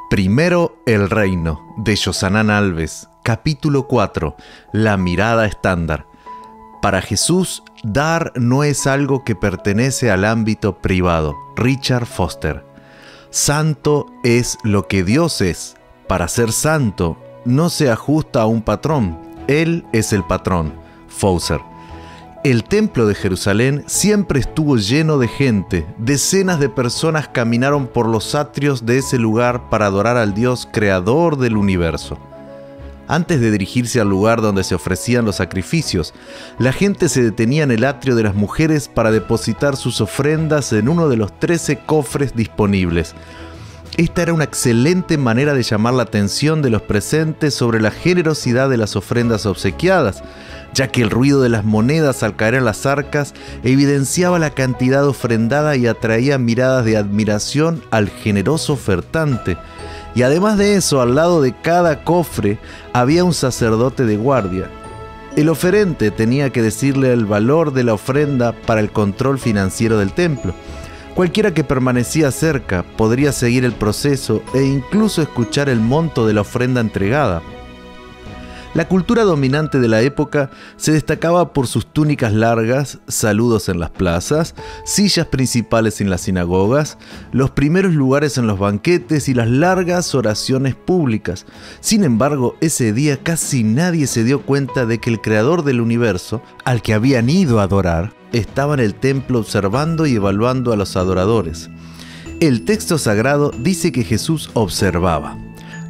Primero el reino, de Yosanán Alves, capítulo 4, la mirada estándar. Para Jesús, dar no es algo que pertenece al ámbito privado. Richard Foster. Santo es lo que Dios es. Para ser santo, no se ajusta a un patrón. Él es el patrón. Fauser. El templo de Jerusalén siempre estuvo lleno de gente. Decenas de personas caminaron por los atrios de ese lugar para adorar al Dios creador del universo. Antes de dirigirse al lugar donde se ofrecían los sacrificios, la gente se detenía en el atrio de las mujeres para depositar sus ofrendas en uno de los 13 cofres disponibles. Esta era una excelente manera de llamar la atención de los presentes sobre la generosidad de las ofrendas obsequiadas, ya que el ruido de las monedas al caer en las arcas evidenciaba la cantidad ofrendada y atraía miradas de admiración al generoso ofertante. Y además de eso, al lado de cada cofre había un sacerdote de guardia. El oferente tenía que decirle el valor de la ofrenda para el control financiero del templo. Cualquiera que permanecía cerca podría seguir el proceso e incluso escuchar el monto de la ofrenda entregada. La cultura dominante de la época se destacaba por sus túnicas largas, saludos en las plazas, sillas principales en las sinagogas, los primeros lugares en los banquetes y las largas oraciones públicas. Sin embargo, ese día casi nadie se dio cuenta de que el creador del universo, al que habían ido a adorar, estaba en el templo observando y evaluando a los adoradores. El texto sagrado dice que Jesús observaba.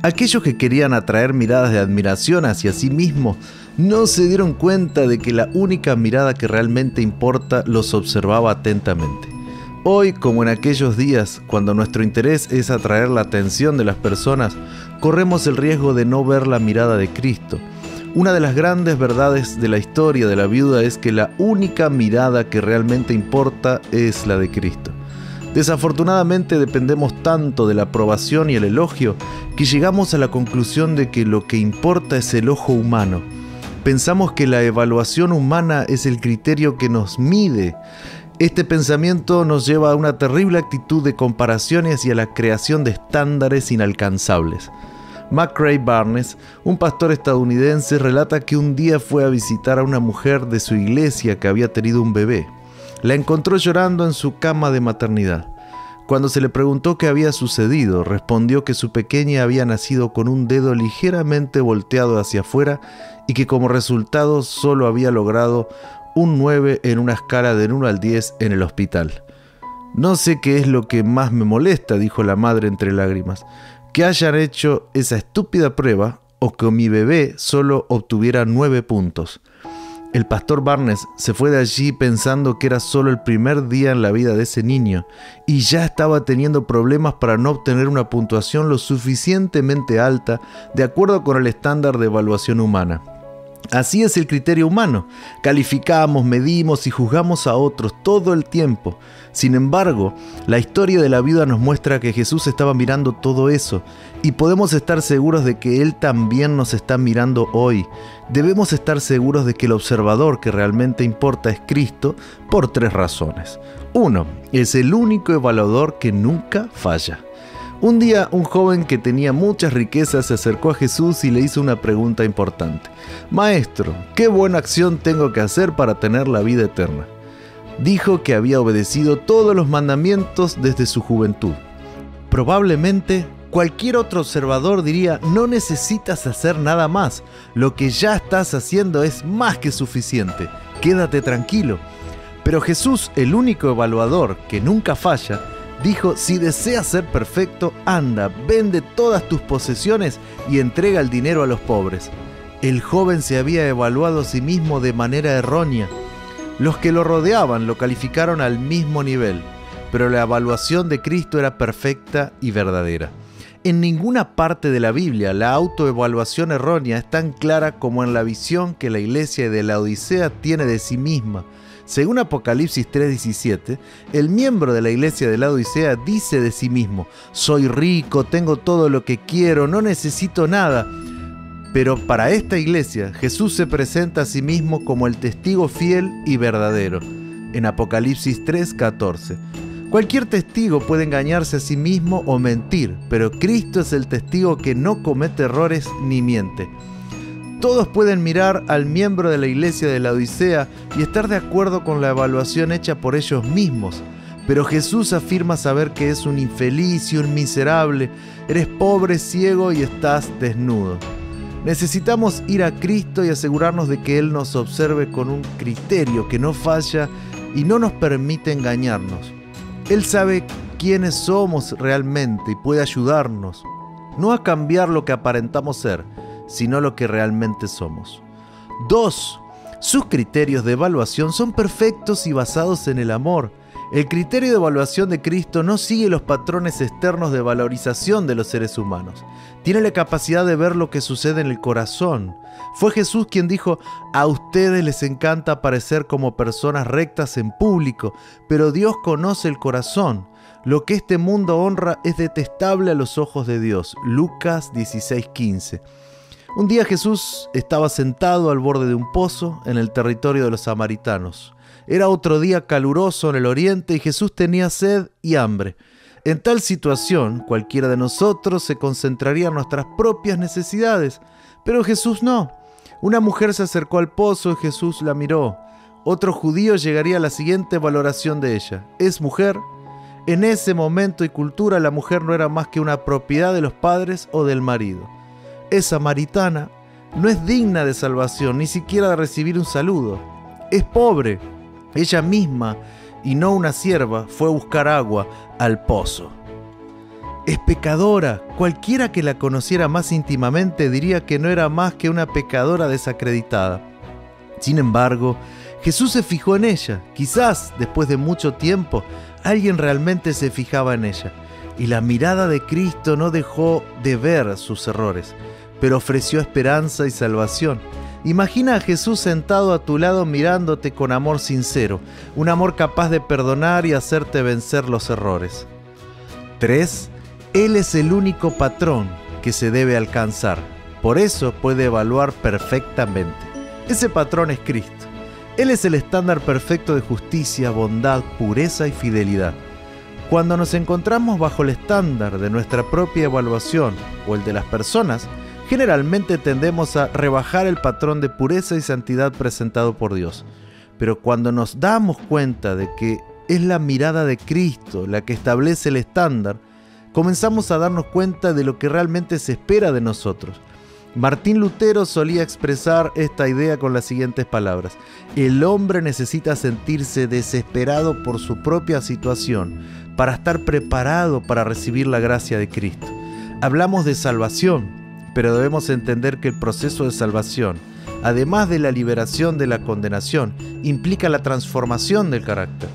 Aquellos que querían atraer miradas de admiración hacia sí mismos no se dieron cuenta de que la única mirada que realmente importa los observaba atentamente. Hoy, como en aquellos días, cuando nuestro interés es atraer la atención de las personas, corremos el riesgo de no ver la mirada de Cristo. Una de las grandes verdades de la historia de la viuda es que la única mirada que realmente importa es la de Cristo. Desafortunadamente dependemos tanto de la aprobación y el elogio que llegamos a la conclusión de que lo que importa es el ojo humano. Pensamos que la evaluación humana es el criterio que nos mide. Este pensamiento nos lleva a una terrible actitud de comparaciones y a la creación de estándares inalcanzables. McCray Barnes, un pastor estadounidense, relata que un día fue a visitar a una mujer de su iglesia que había tenido un bebé. La encontró llorando en su cama de maternidad. Cuando se le preguntó qué había sucedido, respondió que su pequeña había nacido con un dedo ligeramente volteado hacia afuera y que como resultado solo había logrado un 9 en una escala del 1 al 10 en el hospital. «No sé qué es lo que más me molesta», dijo la madre entre lágrimas, «que hayan hecho esa estúpida prueba o que mi bebé solo obtuviera 9 puntos». El pastor Barnes se fue de allí pensando que era solo el primer día en la vida de ese niño y ya estaba teniendo problemas para no obtener una puntuación lo suficientemente alta de acuerdo con el estándar de evaluación humana. Así es el criterio humano. Calificamos, medimos y juzgamos a otros todo el tiempo. Sin embargo, la historia de la viuda nos muestra que Jesús estaba mirando todo eso y podemos estar seguros de que Él también nos está mirando hoy. Debemos estar seguros de que el observador que realmente importa es Cristo por 3 razones. 1. Es el único evaluador que nunca falla. Un día, un joven que tenía muchas riquezas se acercó a Jesús y le hizo una pregunta importante. «Maestro, ¿qué buena acción tengo que hacer para tener la vida eterna?». Dijo que había obedecido todos los mandamientos desde su juventud. Probablemente cualquier otro observador diría: «No necesitas hacer nada más. Lo que ya estás haciendo es más que suficiente. Quédate tranquilo». Pero Jesús, el único evaluador que nunca falla, dijo: «Si deseas ser perfecto, anda, vende todas tus posesiones y entrega el dinero a los pobres». El joven se había evaluado a sí mismo de manera errónea. Los que lo rodeaban lo calificaron al mismo nivel, pero la evaluación de Cristo era perfecta y verdadera. En ninguna parte de la Biblia la autoevaluación errónea es tan clara como en la visión que la iglesia de la Odisea tiene de sí misma. Según Apocalipsis 3:17, el miembro de la iglesia de la Odisea dice de sí mismo: «Soy rico, tengo todo lo que quiero, no necesito nada». Pero para esta iglesia, Jesús se presenta a sí mismo como el testigo fiel y verdadero. En Apocalipsis 3:14, Cualquier testigo puede engañarse a sí mismo o mentir, pero Cristo es el testigo que no comete errores ni miente. Todos pueden mirar al miembro de la iglesia de la Odisea y estar de acuerdo con la evaluación hecha por ellos mismos, pero Jesús afirma saber que es un infeliz y un miserable, eres pobre, ciego y estás desnudo. Necesitamos ir a Cristo y asegurarnos de que Él nos observe con un criterio que no falla y no nos permite engañarnos. Él sabe quiénes somos realmente y puede ayudarnos, no a cambiar lo que aparentamos ser, sino lo que realmente somos. 2. Sus criterios de evaluación son perfectos y basados en el amor. El criterio de evaluación de Cristo no sigue los patrones externos de valorización de los seres humanos. Tiene la capacidad de ver lo que sucede en el corazón. Fue Jesús quien dijo: a ustedes les encanta aparecer como personas rectas en público, pero Dios conoce el corazón. Lo que este mundo honra es detestable a los ojos de Dios. Lucas 16:15. Un día Jesús estaba sentado al borde de un pozo en el territorio de los samaritanos. Era otro día caluroso en el oriente y Jesús tenía sed y hambre. En tal situación, cualquiera de nosotros se concentraría en nuestras propias necesidades, pero Jesús no. Una mujer se acercó al pozo y Jesús la miró. Otro judío llegaría a la siguiente valoración de ella: ¿es mujer? En ese momento y cultura, la mujer no era más que una propiedad de los padres o del marido. Es samaritana, no es digna de salvación, ni siquiera de recibir un saludo. Es pobre. Ella misma, y no una sierva, fue a buscar agua al pozo. Es pecadora. Cualquiera que la conociera más íntimamente diría que no era más que una pecadora desacreditada. Sin embargo, Jesús se fijó en ella. Quizás, después de mucho tiempo, alguien realmente se fijaba en ella. Y la mirada de Cristo no dejó de ver sus errores, pero ofreció esperanza y salvación. Imagina a Jesús sentado a tu lado mirándote con amor sincero, un amor capaz de perdonar y hacerte vencer los errores. 3. Él es el único patrón que se debe alcanzar. Por eso puede evaluar perfectamente. Ese patrón es Cristo. Él es el estándar perfecto de justicia, bondad, pureza y fidelidad. Cuando nos encontramos bajo el estándar de nuestra propia evaluación o el de las personas, generalmente tendemos a rebajar el patrón de pureza y santidad presentado por Dios. Pero cuando nos damos cuenta de que es la mirada de Cristo la que establece el estándar, comenzamos a darnos cuenta de lo que realmente se espera de nosotros. Martín Lutero solía expresar esta idea con las siguientes palabras: el hombre necesita sentirse desesperado por su propia situación para estar preparado para recibir la gracia de Cristo. Hablamos de salvación, pero debemos entender que el proceso de salvación, además de la liberación de la condenación, implica la transformación del carácter.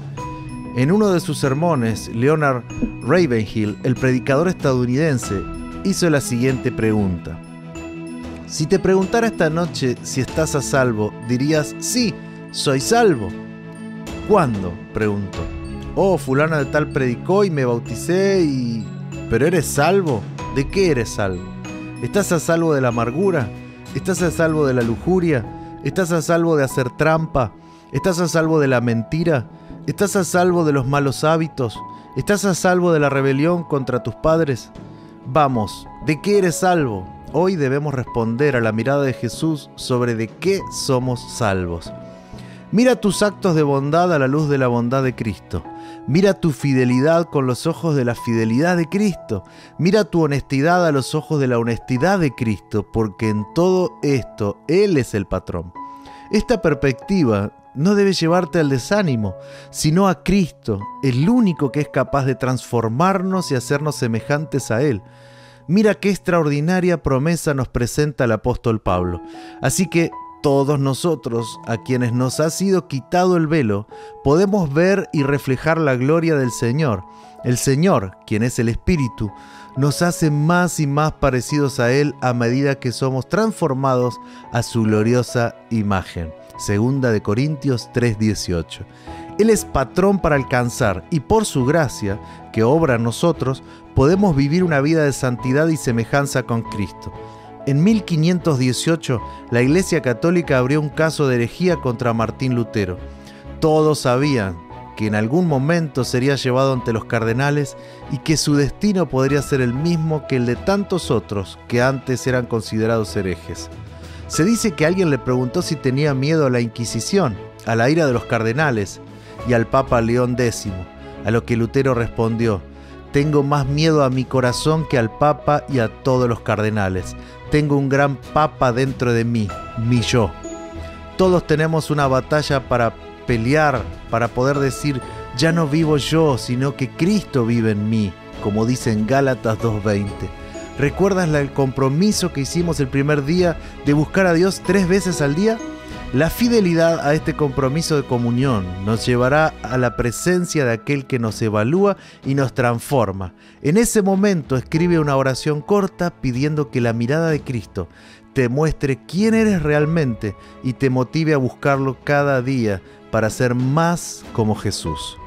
En uno de sus sermones, Leonard Ravenhill, el predicador estadounidense, hizo la siguiente pregunta: si te preguntara esta noche si estás a salvo, dirías: sí, soy salvo. ¿Cuándo?, preguntó. Oh, fulano de tal predicó y me bauticé y... ¿Pero eres salvo? ¿De qué eres salvo? ¿Estás a salvo de la amargura? ¿Estás a salvo de la lujuria? ¿Estás a salvo de hacer trampa? ¿Estás a salvo de la mentira? ¿Estás a salvo de los malos hábitos? ¿Estás a salvo de la rebelión contra tus padres? Vamos, ¿de qué eres salvo? Hoy debemos responder a la mirada de Jesús sobre de qué somos salvos. Mira tus actos de bondad a la luz de la bondad de Cristo. Mira tu fidelidad con los ojos de la fidelidad de Cristo. Mira tu honestidad a los ojos de la honestidad de Cristo, porque en todo esto Él es el patrón. Esta perspectiva no debe llevarte al desánimo, sino a Cristo, el único que es capaz de transformarnos y hacernos semejantes a Él. Mira qué extraordinaria promesa nos presenta el apóstol Pablo. Así que todos nosotros, a quienes nos ha sido quitado el velo, podemos ver y reflejar la gloria del Señor. El Señor, quien es el Espíritu, nos hace más y más parecidos a Él a medida que somos transformados a su gloriosa imagen. 2 Corintios 3:18. Él es patrón para alcanzar y por su gracia, que obra en nosotros, podemos vivir una vida de santidad y semejanza con Cristo. En 1518, la Iglesia Católica abrió un caso de herejía contra Martín Lutero. Todos sabían que en algún momento sería llevado ante los cardenales y que su destino podría ser el mismo que el de tantos otros que antes eran considerados herejes. Se dice que alguien le preguntó si tenía miedo a la Inquisición, a la ira de los cardenales y al Papa León X, a lo que Lutero respondió: tengo más miedo a mi corazón que al Papa y a todos los cardenales. Tengo un gran Papa dentro de mí, mi yo. Todos tenemos una batalla para pelear, para poder decir: ya no vivo yo, sino que Cristo vive en mí, como dice en Gálatas 2:20. ¿Recuerdas el compromiso que hicimos el primer día de buscar a Dios 3 veces al día? La fidelidad a este compromiso de comunión nos llevará a la presencia de aquel que nos evalúa y nos transforma. En ese momento escribe una oración corta pidiendo que la mirada de Cristo te muestre quién eres realmente y te motive a buscarlo cada día para ser más como Jesús.